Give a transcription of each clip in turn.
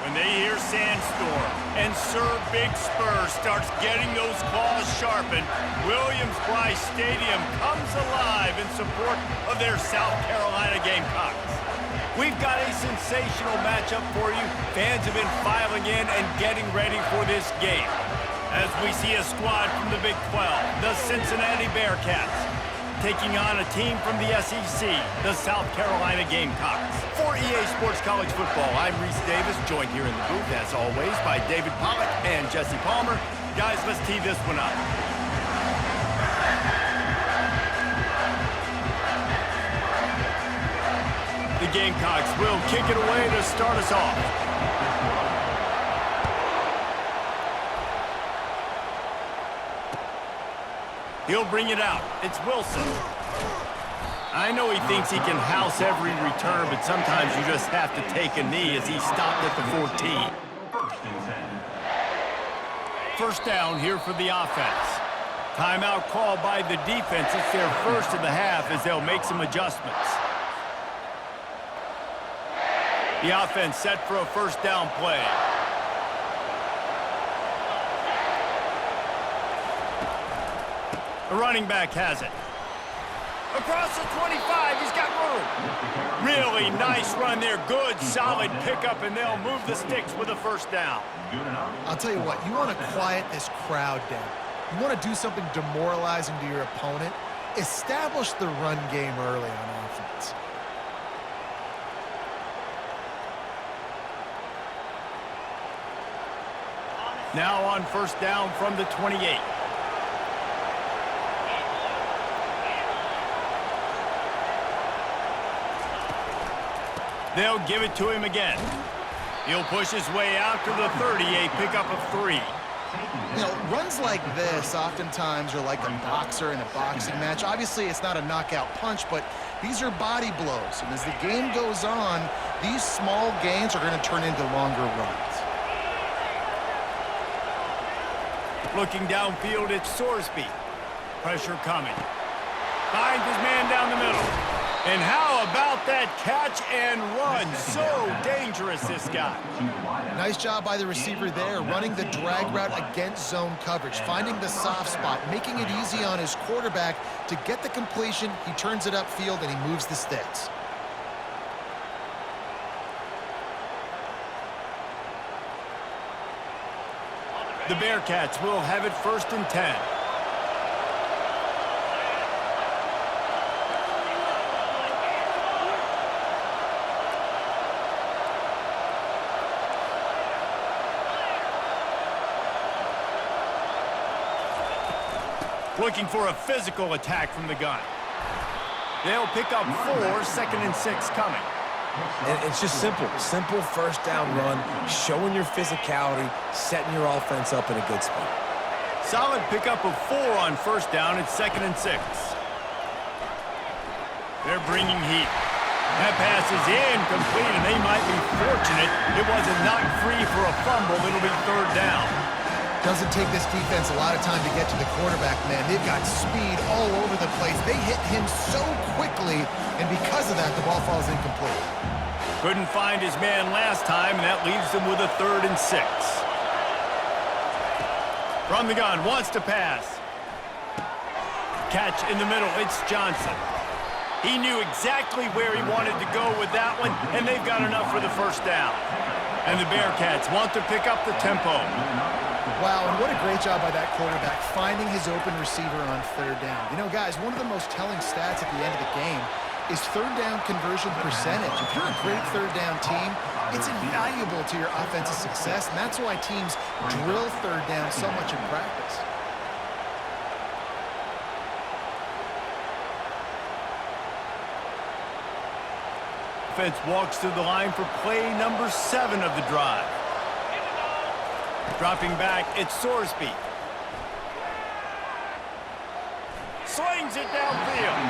When they hear Sandstorm and Sir Big Spur starts getting those claws sharpened, Williams-Brice Stadium comes alive in support of their South Carolina Gamecocks. We've got a sensational matchup for you. Fans have been filing in and getting ready for this game. As we see a squad from the Big 12, the Cincinnati Bearcats, taking on a team from the SEC, the South Carolina Gamecocks. For EA Sports College Football, I'm Reese Davis, joined here in the booth, as always, by David Pollack and Jesse Palmer. Guys, let's tee this one up. The Gamecocks will kick it away to start us off. He'll bring it out. It's Wilson. I know he thinks he can house every return, but sometimes you just have to take a knee as he stopped at the 14. First down here for the offense. Timeout called by the defense. It's their first of the half as they'll make some adjustments. The offense set for a first down play. The running back has it. Across the 25, he's got room. Really nice run there. Good, solid pickup, and they'll move the sticks with a first down. I'll tell you what, you want to quiet this crowd down. You want to do something demoralizing to your opponent. Establish the run game early on offense. Now on first down from the 28. They'll give it to him again. He'll push his way out to the 30, a pickup of 3. You know, runs like this oftentimes are like a boxer in a boxing match. Obviously, it's not a knockout punch, but these are body blows. And as the game goes on, these small gains are going to turn into longer runs. Looking downfield, it's Sorsby. Pressure coming. Finds his man down the middle. And how about that catch and run? So dangerous, this guy. Nice job by the receiver there, running the drag route against zone coverage, finding the soft spot, making it easy on his quarterback to get the completion. He turns it upfield, and he moves the sticks. The Bearcats will have it first and 10. Looking for a physical attack from the gun. They'll pick up 4, second and 6 coming. And it's just simple first down run, showing your physicality, setting your offense up in a good spot. Solid pickup of 4 on first down. It's second and 6. They're bringing heat. That pass is incomplete, and they might be fortunate it wasn't knocked free for a fumble. It'll be third down. Doesn't take this defense a lot of time to get to the quarterback, man. They've got speed all over the place. They hit him so quickly, and because of that, the ball falls incomplete. Couldn't find his man last time, and that leaves them with a third and 6. From the gun, wants to pass. Catch in the middle, it's Johnson. He knew exactly where he wanted to go with that one, and they've got enough for the first down. And the Bearcats want to pick up the tempo. Wow, and what a great job by that quarterback, finding his open receiver on third down. You know, guys, one of the most telling stats at the end of the game is third down conversion percentage. If you're a great third down team, it's invaluable to your offensive success, and that's why teams drill third down so much in practice. Offense walks to the line for play number 7 of the drive. Dropping back, it's Sorsby. Slings it downfield.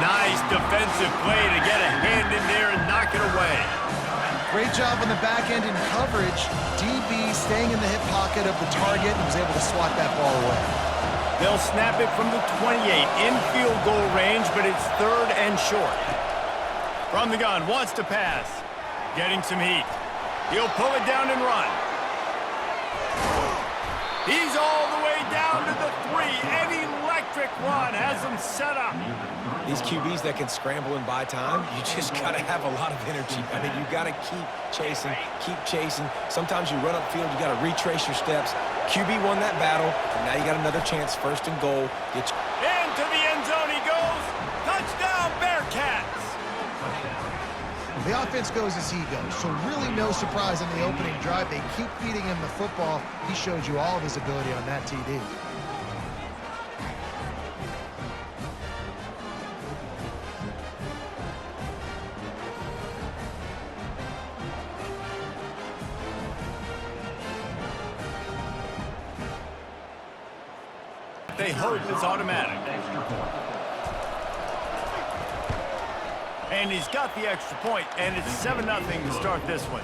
Nice defensive play to get a hand in there and knock it away. Great job on the back end in coverage. DB staying in the hip pocket of the target and was able to swat that ball away. They'll snap it from the 28 in field goal range, but it's third and short. From the gun, wants to pass. Getting some heat. He'll pull it down and run. He's all the way down to the 3. An electric run has him set up. These QBs that can scramble and buy time, you just got to have a lot of energy. I mean, you got to keep chasing, keep chasing. Sometimes you run upfield, you got to retrace your steps. QB won that battle, and now you got another chance, 1st and goal. Into the end zone he goes. Touchdown, Bearcats. The offense goes as he goes, so really no surprise in the opening drive. They keep feeding him the football. He showed you all of his ability on that TD. They hope it's automatic. And he's got the extra point, and it's 7-0 to start this one.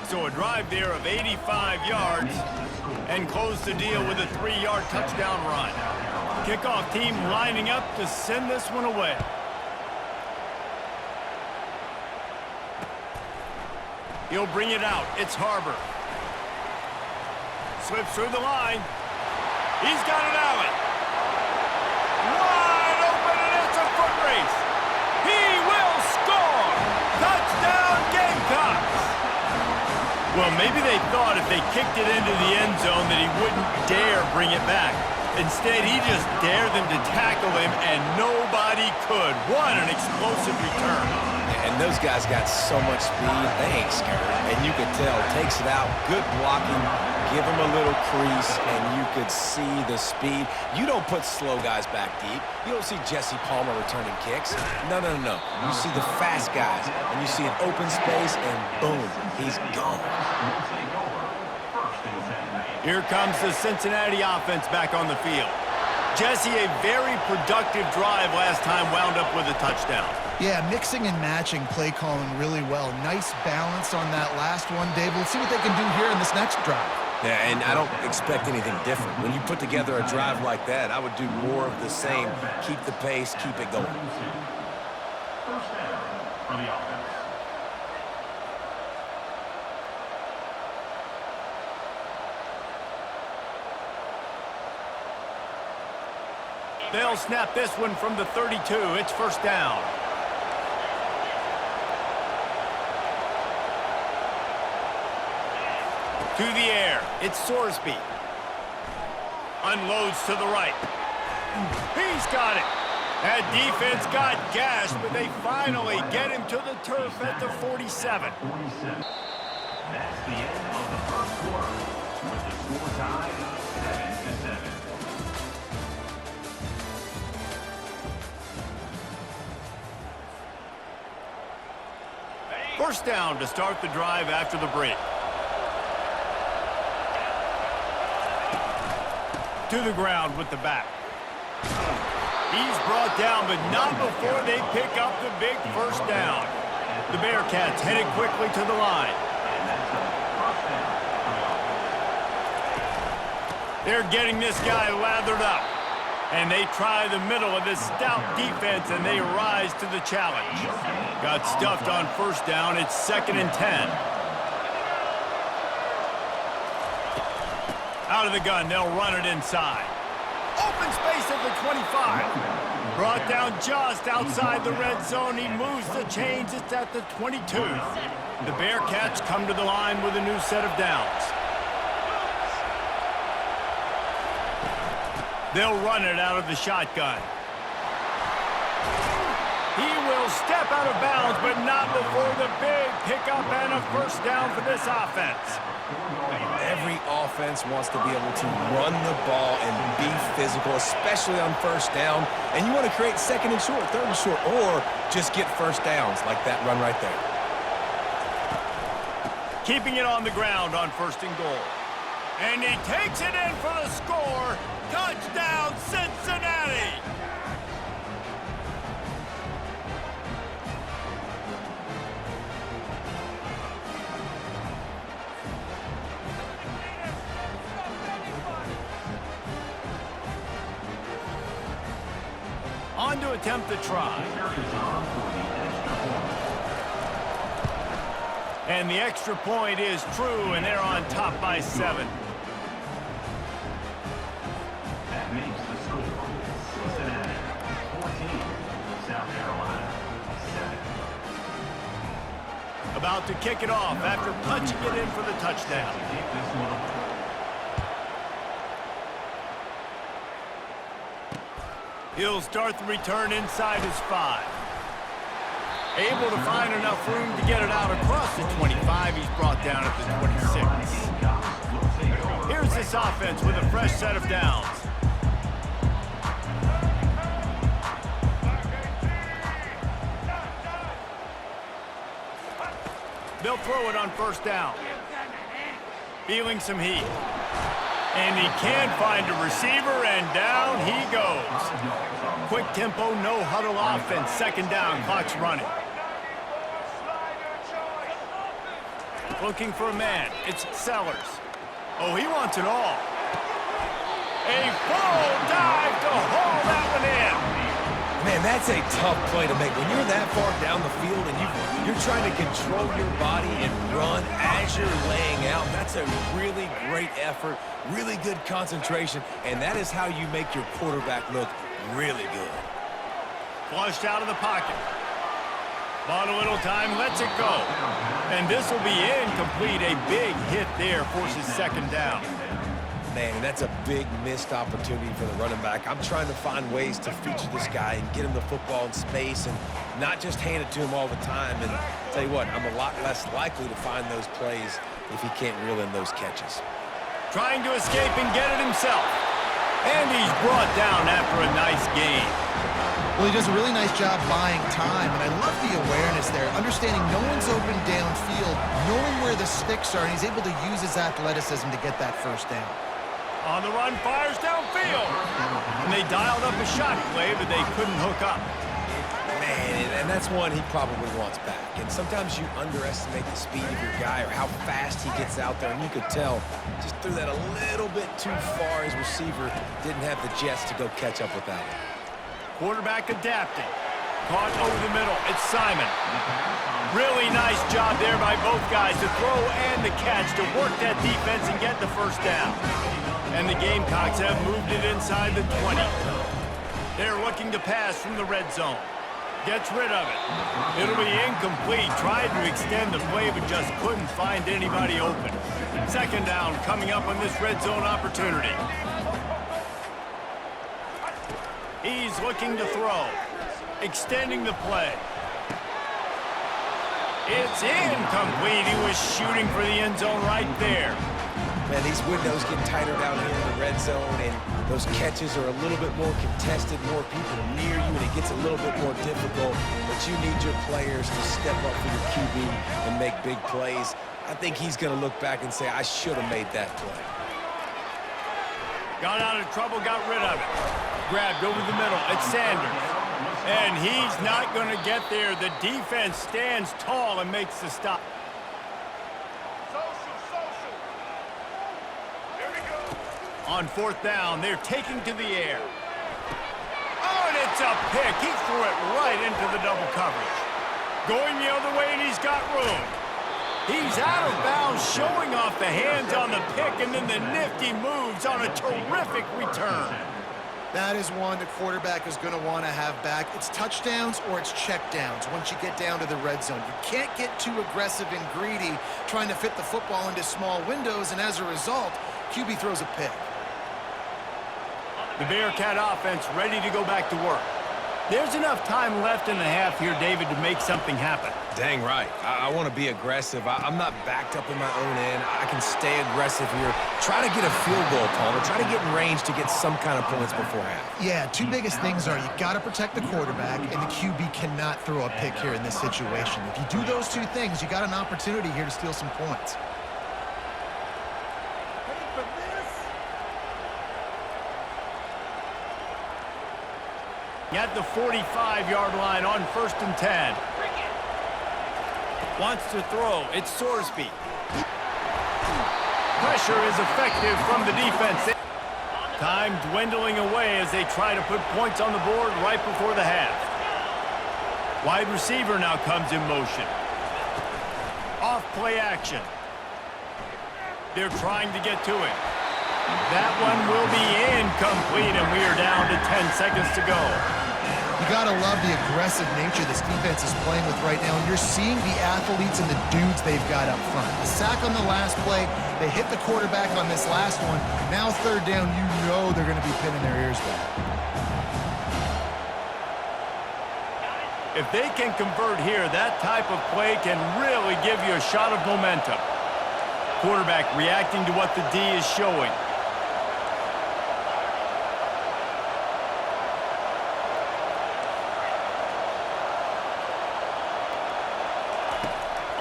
So a drive there of 85 yards and close the deal with a 3-yard touchdown run. Kickoff team lining up to send this one away. He'll bring it out. It's Harbor. Slips through the line. He's got an alley. Wide open, and it's a foot race. He will score! Touchdown, Gamecocks! Well, maybe they thought if they kicked it into the end zone that he wouldn't dare bring it back. Instead, he just dared them to tackle him, and nobody could. What an explosive return. And those guys got so much speed, they ain't scared. And you could tell, takes it out, good blocking, give him a little crease, and you could see the speed. You don't put slow guys back deep. You don't see Jesse Palmer returning kicks. No. You see the fast guys, and you see an open space, and boom, he's gone. Here comes the Cincinnati offense back on the field. Jesse, a very productive drive last time, wound up with a touchdown. Yeah, mixing and matching play calling really well. Nice balance on that last one, Dave. Let's see what they can do here in this next drive. Yeah, and I don't expect anything different. When you put together a drive like that, I would do more of the same. Keep the pace, keep it going. First down for the offense. They'll snap this one from the 32. It's first down. To the air. It's Sorsby. Unloads to the right. He's got it. That defense got gashed, but they finally get him to the turf at the 47. That's the end of the first quarter, with the score tied 7-7. First down to start the drive after the break. To the ground with the back. He's brought down, but not before they pick up the big first down. The Bearcats headed quickly to the line. They're getting this guy lathered up. And they try the middle of this stout defense, and they rise to the challenge. Got stuffed on first down. It's 2nd and 10. Out of the gun, they'll run it inside. Open space at the 25. Brought down just outside the red zone. He moves the chains. It's at the 22. The Bearcats come to the line with a new set of downs. They'll run it out of the shotgun. He will step out of bounds, but not before the big pickup and a first down for this offense. Every offense wants to be able to run the ball and be physical, especially on first down. And you want to create 2nd and short, 3rd and short, or just get first downs like that run right there. Keeping it on the ground on 1st and goal. And he takes it in for the score. Touchdown, Cincinnati! On to attempt the try. And the extra point is true, and they're on top by 7. That makes the score Cincinnati 14, South Carolina 7. About to kick it off after punching it in for the touchdown. Take this one away. He'll start the return inside his 5. Able to find enough room to get it out across the 25. He's brought down at the 26. Here's this offense with a fresh set of downs. They'll throw it on first down. Feeling some heat. And he can't find a receiver, and down he goes. Quick tempo, no huddle offense. Second down, clock's running. Looking for a man. It's Sellers. Oh, he wants it all. A full dive to haul that one in. Man, that's a tough play to make. When you're that far down the field and you're trying to control your body and run as you're laying out, that's a really great effort, really good concentration, and that is how you make your quarterback look really good. Flushed out of the pocket. Bought a little time, lets it go. And this will be incomplete. A big hit there forces second down. Man, that's a big missed opportunity for the running back. I'm trying to find ways to feature this guy and get him the football in space and not just hand it to him all the time. And tell you what, I'm a lot less likely to find those plays if he can't reel in those catches. Trying to escape and get it himself. And he's brought down after a nice gain. Well, he does a really nice job buying time, and I love the awareness there, understanding no one's open downfield, knowing where the sticks are, and he's able to use his athleticism to get that first down. On the run, fires downfield. And they dialed up a shot play, but they couldn't hook up. Man, and that's one he probably wants back. And sometimes you underestimate the speed of your guy or how fast he gets out there, and you could tell just threw that a little bit too far. His receiver didn't have the jets to go catch up with that one. Quarterback adapting. Caught over the middle. It's Simon. Really nice job there by both guys to throw and the catch to work that defense and get the first down. And the Gamecocks have moved it inside the 20. They're looking to pass from the red zone. Gets rid of it. It'll be incomplete. Tried to extend the play, but just couldn't find anybody open. Second down coming up on this red zone opportunity. He's looking to throw. Extending the play. It's incomplete. He was shooting for the end zone right there. Man, these windows get tighter down here in the red zone, and those catches are a little bit more contested, more people near you, and it gets a little bit more difficult. But you need your players to step up for your QB and make big plays. I think he's going to look back and say, I should have made that play. Got out of trouble, got rid of it. Grabbed over the middle. It's Sanders. And he's not going to get there. The defense stands tall and makes the stop. On fourth down, they're taking to the air. Oh, and it's a pick. He threw it right into the double coverage. Going the other way, and he's got room. He's out of bounds, showing off the hands on the pick, and then the nifty moves on a terrific return. That is one the quarterback is going to want to have back. It's touchdowns or it's checkdowns once you get down to the red zone. You can't get too aggressive and greedy trying to fit the football into small windows, and as a result, QB throws a pick. The Bearcat offense ready to go back to work. There's enough time left in the half here, David, to make something happen. Dang right. I want to be aggressive. I'm not backed up in my own end. I can stay aggressive here. Try to get a field goal, Palmer. Try to get in range to get some kind of points before half. Yeah, two biggest things are you got to protect the quarterback, and the QB cannot throw a pick here in this situation. If you do those two things, you got an opportunity here to steal some points. At the 45-yard line on 1st and 10. Wants to throw. It's Sorsby. Pressure is effective from the defense. Time dwindling away as they try to put points on the board right before the half. Wide receiver now comes in motion. Off play action. They're trying to get to it. That one will be incomplete, and we are down to 10 seconds to go. You got to love the aggressive nature this defense is playing with right now, and you're seeing the athletes and the dudes they've got up front. A sack on the last play. They hit the quarterback on this last one. Now third down, you know they're going to be pinning their ears back. If they can convert here, that type of play can really give you a shot of momentum. Quarterback reacting to what the D is showing.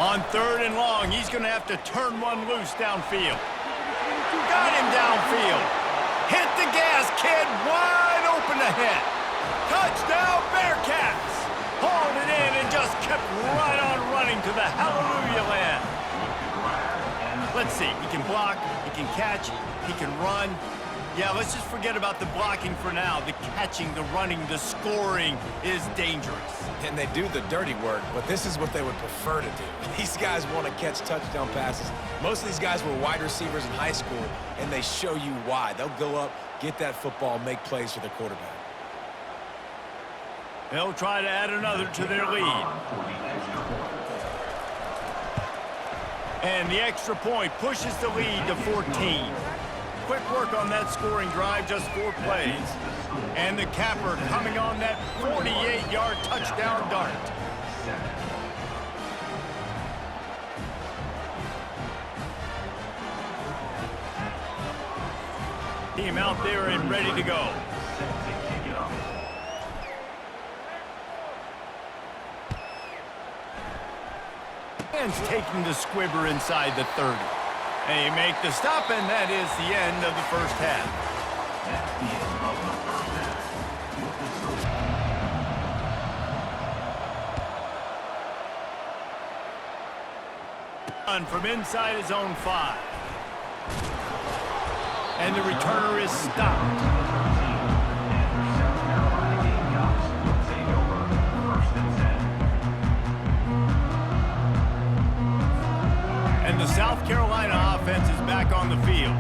On third and long, he's going to have to turn one loose downfield. Got him downfield. Hit the gas, kid. Wide open ahead. Touchdown, Bearcats. Hauled it in and just kept right on running to the hallelujah land. Let's see. He can block. He can catch. He can run. Yeah, let's just forget about the blocking for now. The catching, the running, the scoring is dangerous. And they do the dirty work, but this is what they would prefer to do. These guys want to catch touchdown passes. Most of these guys were wide receivers in high school, and they show you why. They'll go up, get that football, make plays for their quarterback. They'll try to add another to their lead. And the extra point pushes the lead to 14. Quick work on that scoring drive, just 4 plays. And the capper coming on that 48-yard touchdown dart. Team out there and ready to go. And taking the squibber inside the 30. And you make the stop, and that is the end of the first half. From inside his own 5. And the returner is stopped. And the South Carolina offense is back on the field.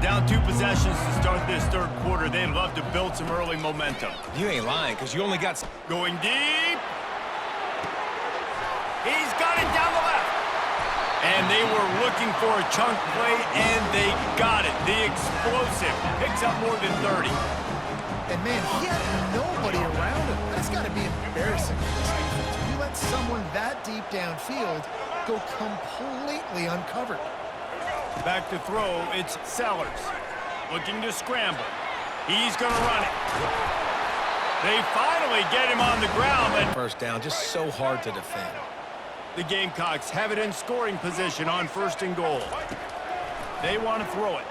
Down 2 possessions to start this third quarter. They'd love to build some early momentum. You ain't lying, because you only got... Going deep. He's got it down the left. And they were looking for a chunk play, and they got it. The explosive picks up more than 30. And, man, he had nobody around him. That's got to be embarrassing for this defense. When you let someone that deep downfield go completely uncovered. Back to throw, it's Sellers. Looking to scramble. He's going to run it. They finally get him on the ground. And First down, just so hard to defend. the Gamecocks have it in scoring position on 1st and goal. They want to throw it.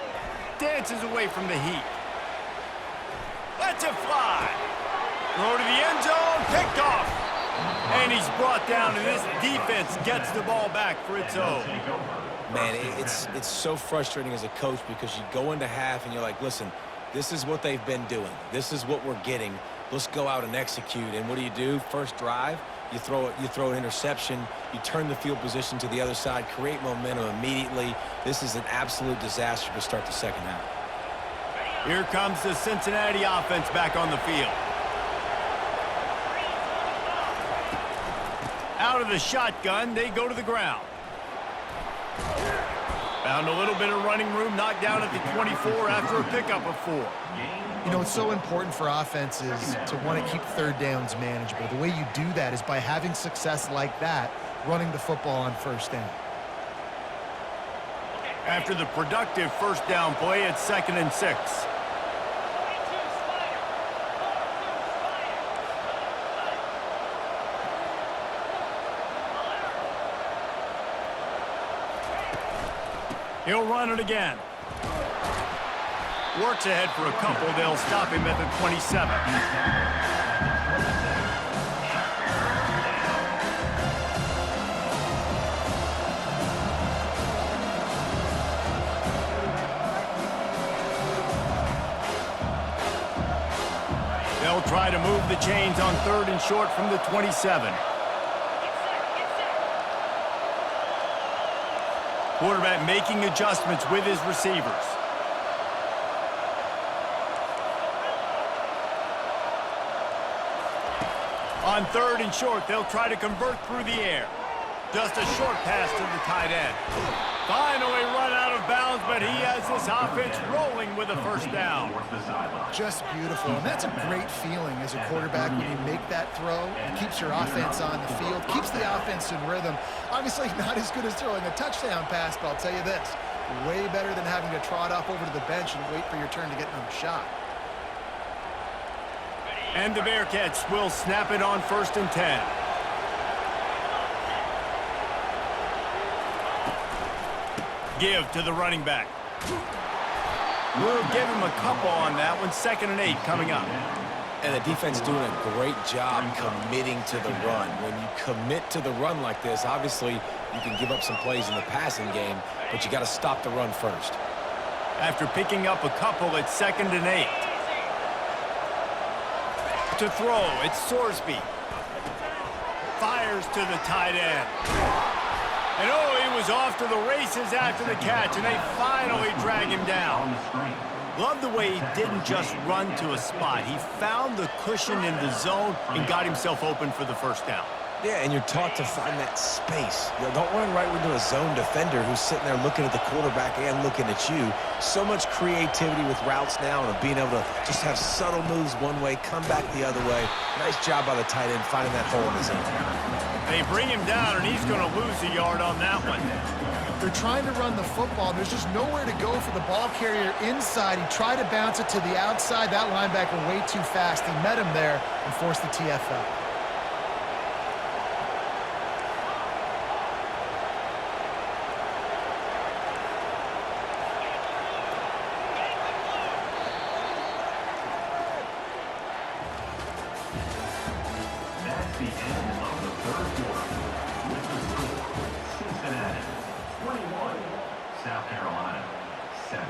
Dances away from the heat. Lets it fly. Throw to the end zone, picked off. And he's brought down, and this defense gets the ball back for its own. Man, it's so frustrating as a coach because you go into half and you're like, listen, this is what they've been doing. This is what we're getting. Let's go out and execute. And what do? First drive, you throw an interception, you turn the field position to the other side, create momentum immediately. This is an absolute disaster to start the second half. Here comes the Cincinnati offense back on the field. Out of the shotgun, they go to the ground. Found a little bit of running room, knocked down at the 24 after a pickup of 4. You know, it's so important for offenses to want to keep third downs manageable. The way you do that is by having success like that, running the football on 1st down. After the productive 1st down play, it's 2nd and 6. He'll run it again. Works ahead for a couple. They'll stop him at the 27. They'll try to move the chains on 3rd and short from the 27. Quarterback making adjustments with his receivers. On 3rd and short, they'll try to convert through the air. Just a short pass to the tight end. Finally run out of bounds, but he has this offense rolling with a first down. Just beautiful, and that's a great feeling as a quarterback when you make that throw. It keeps your offense on the field, keeps the offense in rhythm. Obviously not as good as throwing a touchdown pass, but I'll tell you this, way better than having to trot off over to the bench and wait for your turn to get another shot. And the Bearcats will snap it on 1st and 10. Give to the running back. We'll give him a couple on that one. 2nd and 8 coming up. And the defense doing a great job committing to the run. When you commit to the run like this, obviously you can give up some plays in the passing game, but you got to stop the run first. After picking up a couple, it's 2nd and 8. To throw, it's Sorsby. Fires to the tight end. And oh, he was off to the races after the catch, and they finally drag him down. Love the way he didn't just run to a spot. He found the cushion in the zone and got himself open for the first down. Yeah, and you're taught to find that space. You know, don't run right into a zone defender who's sitting there looking at the quarterback and looking at you. So much creativity with routes now and being able to just have subtle moves one way, come back the other way. Nice job by the tight end finding that hole in his zone. They bring him down, and he's going to lose a yard on that one. They're trying to run the football. There's just nowhere to go for the ball carrier inside. He tried to bounce it to the outside. That linebacker way too fast. He met him there and forced the TFL. That's the end of the 3rd quarter. With the score, Cincinnati 21, South Carolina 7.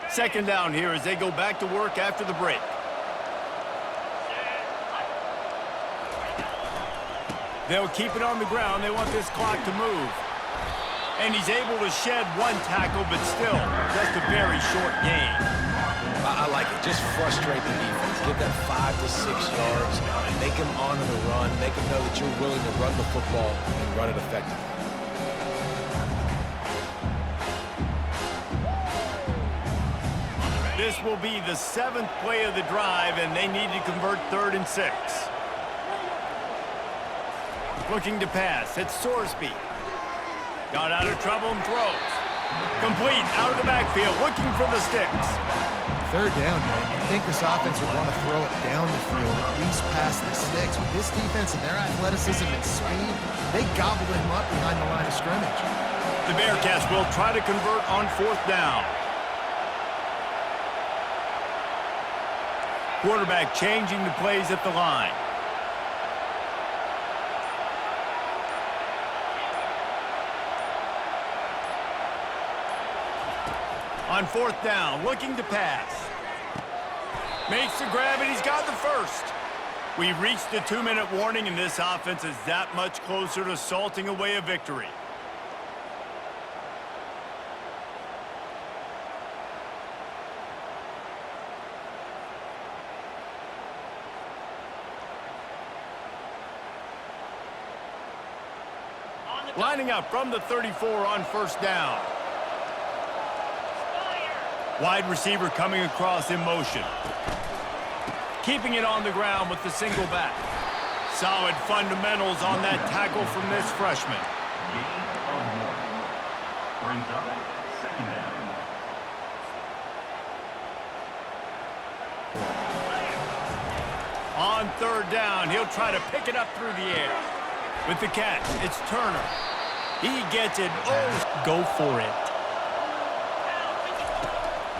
Second down here as they go back to work after the break. They'll keep it on the ground. They want this clock to move. And he's able to shed one tackle, but still, just a very short gain. I like it. Just frustrate the defense. Give them 5 to 6 yards. Make them honor the run. Make them know that you're willing to run the football and run it effectively. This will be the 7th play of the drive, and they need to convert 3rd and 6. Looking to pass. It's Sorsby. Got out of trouble and throws. Complete out of the backfield, looking for the sticks. 3rd down, man. I think this offense would want to throw it down the field, at least past the sticks. With this defense and their athleticism and speed, they gobbled him up behind the line of scrimmage. The Bearcats will try to convert on 4th down. Quarterback changing the plays at the line. On 4th down, looking to pass. Makes the grab, and he's got the first. We've reached the 2-minute warning, and this offense is that much closer to salting away a victory. Lining up from the 34 on 1st down. Wide receiver coming across in motion. Keeping it on the ground with the single back. Solid fundamentals on that tackle from this freshman. Gain of 1. Brings up 2nd down. On 3rd down, he'll try to pick it up through the air. With the catch, it's Turner. He gets it. Oh, go for it.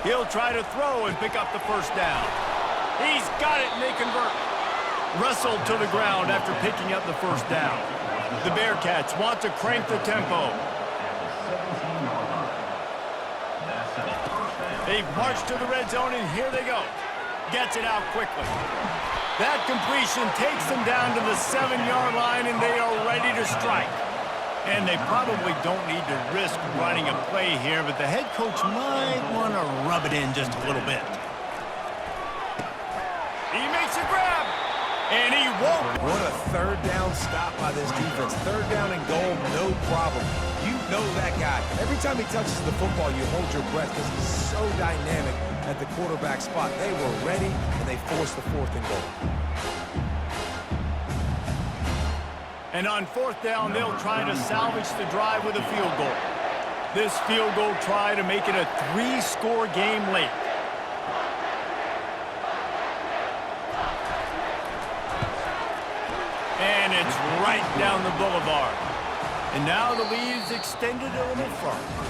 He'll try to throw and pick up the 1st down. He's got it, and they convert. Wrestled to the ground after picking up the 1st down. The Bearcats want to crank the tempo. At the 17-yard line. That's a They've marched to the red zone, and here they go. Gets it out quickly. That completion takes them down to the 7-yard line, and they are ready to strike. And they probably don't need to risk running a play here, but the head coach might want to rub it in just a little bit. He makes a grab, and he won't. What a third down stop by this defense. Third down and goal, no problem. You know that guy. Every time he touches the football, you hold your breath because he's so dynamic at the quarterback spot. They were ready, and they forced the 4th and goal. And on 4th down, they'll try to salvage the drive with a field goal. This field goal try to make it a 3-score game late. And it's right down the boulevard. And now the lead is extended a little further.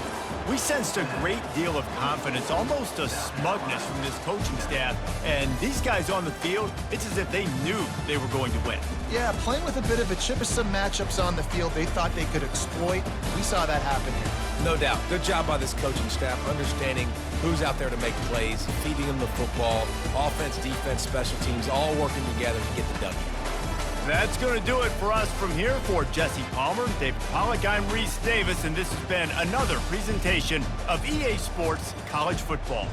We sensed a great deal of confidence, almost a smugness from this coaching staff. And these guys on the field, it's as if they knew they were going to win. Yeah, playing with a bit of a chip of some matchups on the field they thought they could exploit. We saw that happen here. No doubt. Good job by this coaching staff, understanding who's out there to make plays, feeding them the football, offense, defense, special teams, all working together to get the W. That's going to do it for us from here. For Jesse Palmer, David Pollack, I'm Reese Davis, and this has been another presentation of EA Sports College Football.